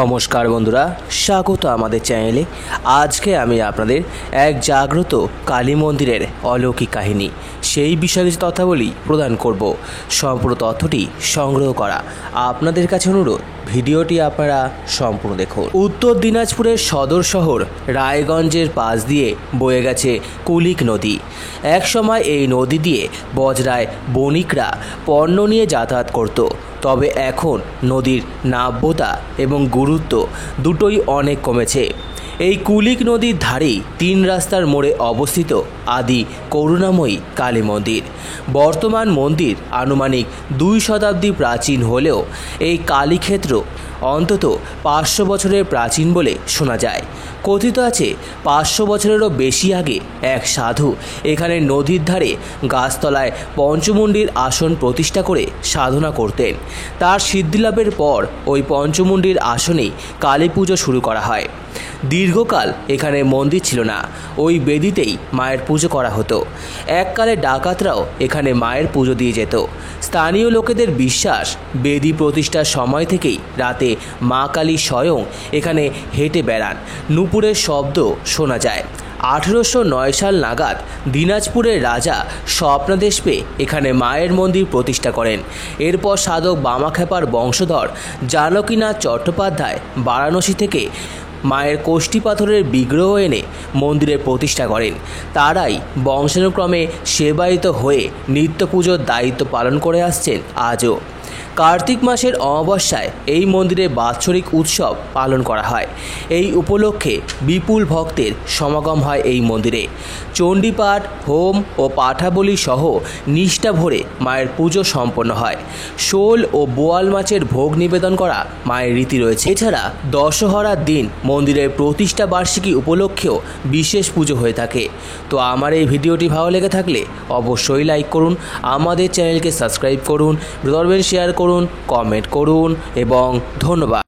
নমস্কার বন্ধুরা, স্বাগত আমাদের চ্যানেলে। আজকে আমি আপনাদের এক জাগ্রত কালী মন্দিরের অলৌকিক কাহিনী সেই বিষয়ে কিছু তথ্যাবলী প্রদান করব। সম্পূর্ণ তথ্যটি সংগ্রহ করা আপনাদের কাছে অনুরোধ, ভিডিওটি আপনারা সম্পূর্ণ দেখুন। উত্তর দিনাজপুরের সদর শহর রায়গঞ্জের পাশ দিয়ে বয়ে গেছে কুলিক নদী। একসময় এই নদী দিয়ে বজরায় বণিকরা পণ্য নিয়ে যাতায়াত করত। তবে এখন নদীর নাব্যতা এবং গুরুত্ব দুটোই অনেক কমেছে। এই কুলিক নদীর ধারেই 3 রাস্তার মোড়ে অবস্থিত আদি করুণাময়ী কালী মন্দির। বর্তমান মন্দির আনুমানিক 2 শতাব্দী প্রাচীন হলেও এই কালীক্ষেত্র অন্তত 500 বছরের প্রাচীন বলে শোনা যায়। কথিত আছে 500 বছরেরও বেশি আগে এক সাধু এখানে নদীর ধারে গাছতলায় পঞ্চমুণ্ডির আসন প্রতিষ্ঠা করে সাধনা করতেন। তার সিদ্ধিলাভের পর ওই পঞ্চমুণ্ডির আসনেই কালী পুজো শুরু করা হয়। দীর্ঘকাল এখানে মন্দির ছিল না, ওই বেদিতেই মায়ের পুজো করা হতো। এককালে ডাকাতরাও এখানে মায়ের পুজো দিয়ে যেত। স্থানীয় লোকেদের বিশ্বাস, বেদি প্রতিষ্ঠার সময় থেকেই রাতে মা কালী স্বয়ং এখানে হেঁটে বেড়ান, নূপুরের শব্দ শোনা যায়। 1809 সাল নাগাদ দিনাজপুরের রাজা স্বপ্নাদেশ পেয়ে এখানে মায়ের মন্দির প্রতিষ্ঠা করেন। এরপর সাধক বামাখ্যাপার বংশধর জানকীনাথ চট্টোপাধ্যায় বারাণসী থেকে মায়ের কোষ্ঠী পাথরের বিগ্রহ এনে মন্দিরের প্রতিষ্ঠা করেন। তারাই বংশানুক্রমে সেবায়িত হয়ে নিত্য পুজোর দায়িত্ব পালন করে আসছেন আজও। কার্তিক মাসের অমাবস্যায় এই মন্দিরে বাৎসরিক উৎসব পালন করা হয়। এই উপলক্ষে বিপুল ভক্তের সমাগম হয় এই মন্দিরে। চণ্ডীপাঠ, হোম ও পাঠাবলি সহ নিষ্ঠা ভরে মায়ের পুজো সম্পন্ন হয়। শোল ও বোয়াল মাছের ভোগ নিবেদন করা মায়ের রীতি রয়েছে। এছাড়া দশহরার দিন মন্দিরের প্রতিষ্ঠা বার্ষিকী উপলক্ষেও বিশেষ পুজো হয়ে থাকে। তো আমার এই ভিডিওটি ভালো লেগে থাকলে অবশ্যই লাইক করুন, আমাদের চ্যানেলকে সাবস্ক্রাইব করুন, ধরবেন শেয়ার করুন, কমেন্ট করুন এবং ধন্যবাদ।